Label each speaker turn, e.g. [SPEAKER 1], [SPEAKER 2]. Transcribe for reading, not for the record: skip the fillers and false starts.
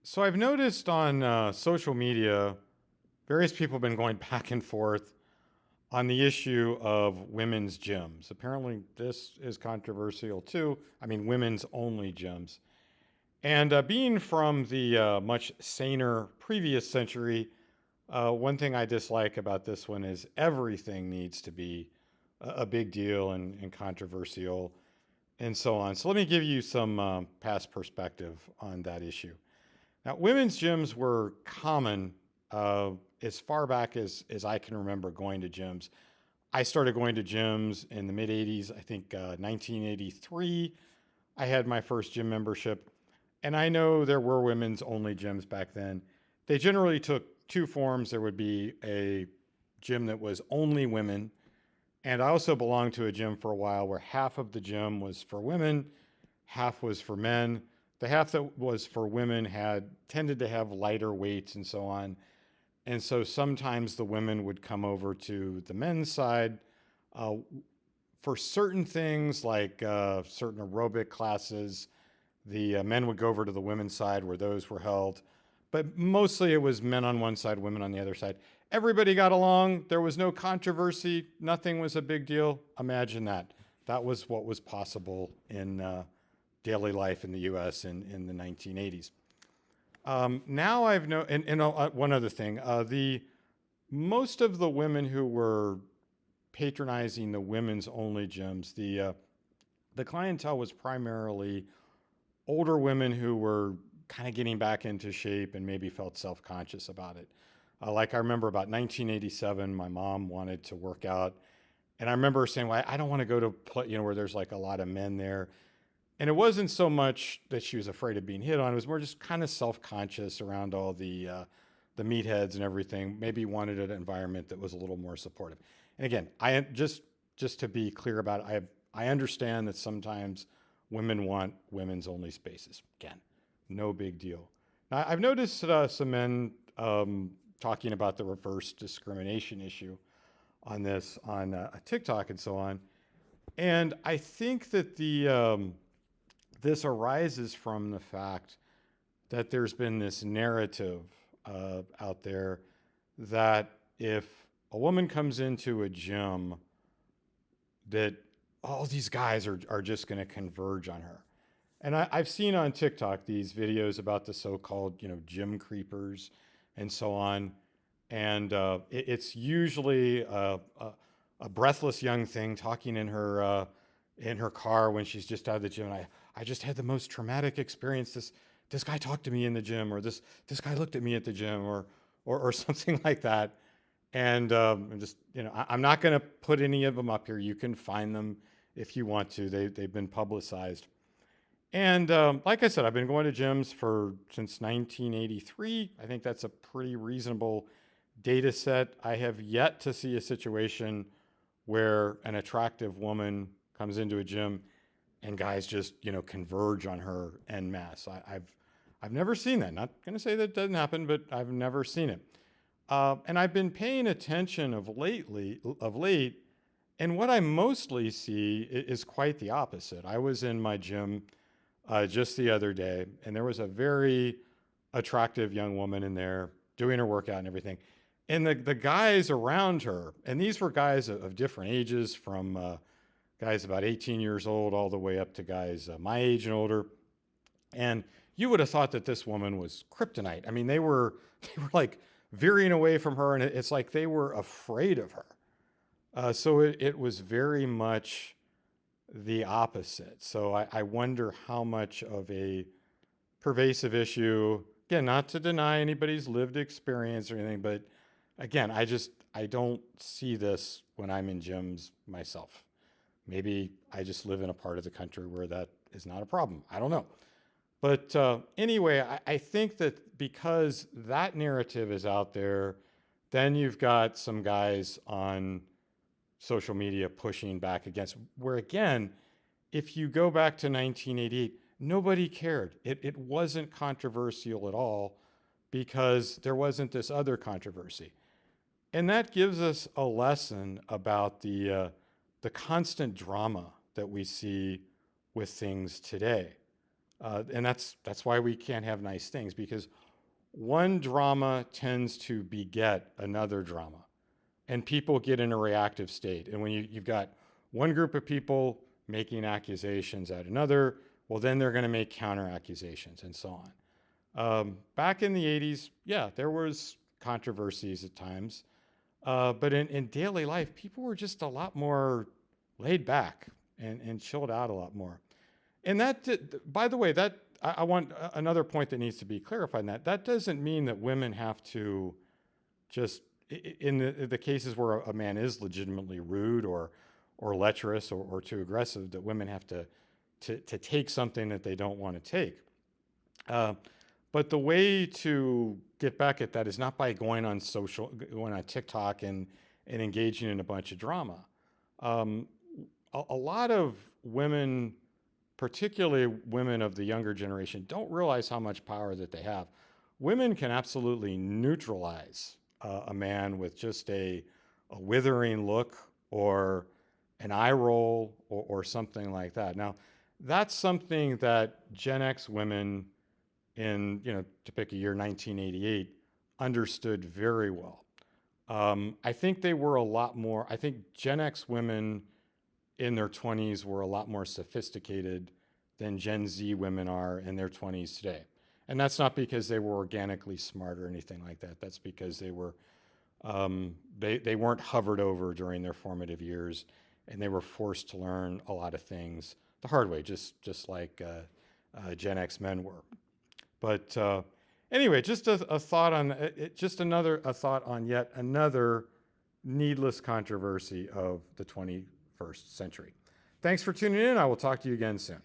[SPEAKER 1] So I've noticed on social media, various people have been going back and forth on the issue of women's gyms. Apparently, this is controversial too. I mean, women's only gyms. And being from the much saner previous century, one thing I dislike about this one is everything needs to be a big deal and controversial and so on. So let me give you some past perspective on that issue. Now, women's gyms were common uh, as far back as I can remember going to gyms. I started going to gyms in the mid 80s, I think 1983. I had my first gym membership. And I know there were women's only gyms back then. They generally took two forms. There would be a gym that was only women. And I also belonged to a gym for a while where half of the gym was for women, half was for men. The half that was for women had tended to have lighter weights and so on. And so sometimes the women would come over to the men's side uh, for certain things like certain aerobic classes. The men would go over to the women's side where those were held. But mostly it was men on one side, women on the other side. Everybody got along. There was no controversy. Nothing was a big deal. Imagine that. That was what was possible in daily life in the US in the 1980s. Now I've known, and one other thing, the most of the women who were patronizing the women's only gyms, the clientele was primarily older women who were kind of getting back into shape and maybe felt self-conscious about it. Like I remember about 1987, my mom wanted to work out, and I remember her saying, "Well, I don't want to go to where there's like a lot of men there." And it wasn't so much that she was afraid of being hit on; it was more just kind of self-conscious around all the meatheads and everything. Maybe wanted an environment that was a little more supportive. And again, I just to be clear about it, I understand that sometimes women want women's only spaces. Again, no big deal. Now, I've noticed some men talking about the reverse discrimination issue on this on TikTok and so on. And I think that this arises from the fact that there's been this narrative out there that if a woman comes into a gym, that all these guys are just going to converge on her. And I've seen on TikTok these videos about the so-called, gym creepers and so on. And it's usually a breathless young thing talking in her car when she's just out of the gym. And I just had the most traumatic experience. This guy talked to me in the gym, or this guy looked at me at the gym, or something like that. And I'm just, I'm not going to put any of them up here. You can find them if you want to. They've been publicized. And like I said, I've been going to gyms since 1983. I think that's a pretty reasonable data set. I have yet to see a situation where an attractive woman comes into a gym and guys just converge on her en masse. I've never seen that. Not going to say that doesn't happen, but I've never seen it. And I've been paying attention of late, and what I mostly see is quite the opposite. I was in my gym just the other day, and there was a very attractive young woman in there doing her workout and everything. And the guys around her, and these were guys of different ages, from guys about 18 years old all the way up to guys my age and older. And you would have thought that this woman was kryptonite. I mean, they were like veering away from her, and it's like they were afraid of her. So it was very much the opposite. So I wonder how much of a pervasive issue, again, not to deny anybody's lived experience or anything, but again, I don't see this when I'm in gyms myself. Maybe I just live in a part of the country where that is not a problem. I don't know. But anyway, I think that because that narrative is out there, then you've got some guys on social media pushing back against, where again, if you go back to 1988, nobody cared. It wasn't controversial at all because there wasn't this other controversy. And that gives us a lesson about the constant drama that we see with things today. And that's why we can't have nice things, because one drama tends to beget another drama, and people get in a reactive state. And when you've got one group of people making accusations at another, well, then they're going to make counter accusations and so on. Back in the 80s, yeah, there was controversies at times, but in daily life, people were just a lot more laid back and chilled out a lot more. And by the way, that I want another point that needs to be clarified in that doesn't mean that women have to just, in the cases where a man is legitimately rude or lecherous or too aggressive, that women have to take something that they don't want to take. But the way to get back at that is not by going on TikTok and engaging in a bunch of drama. A lot of women, particularly women of the younger generation, don't realize how much power that they have. Women can absolutely neutralize a man with just a withering look or an eye roll or something like that. Now, that's something that Gen X women in, to pick a year, 1988, understood very well. I think they were I think Gen X women in their 20s were a lot more sophisticated than Gen Z women are in their 20s today. And that's not because they were organically smart or anything like that. That's because they were, they weren't hovered over during their formative years, and they were forced to learn a lot of things the hard way, just like Gen X men were. But anyway, just a thought on a thought on yet another needless controversy of the 21st century. Thanks for tuning in. I will talk to you again soon.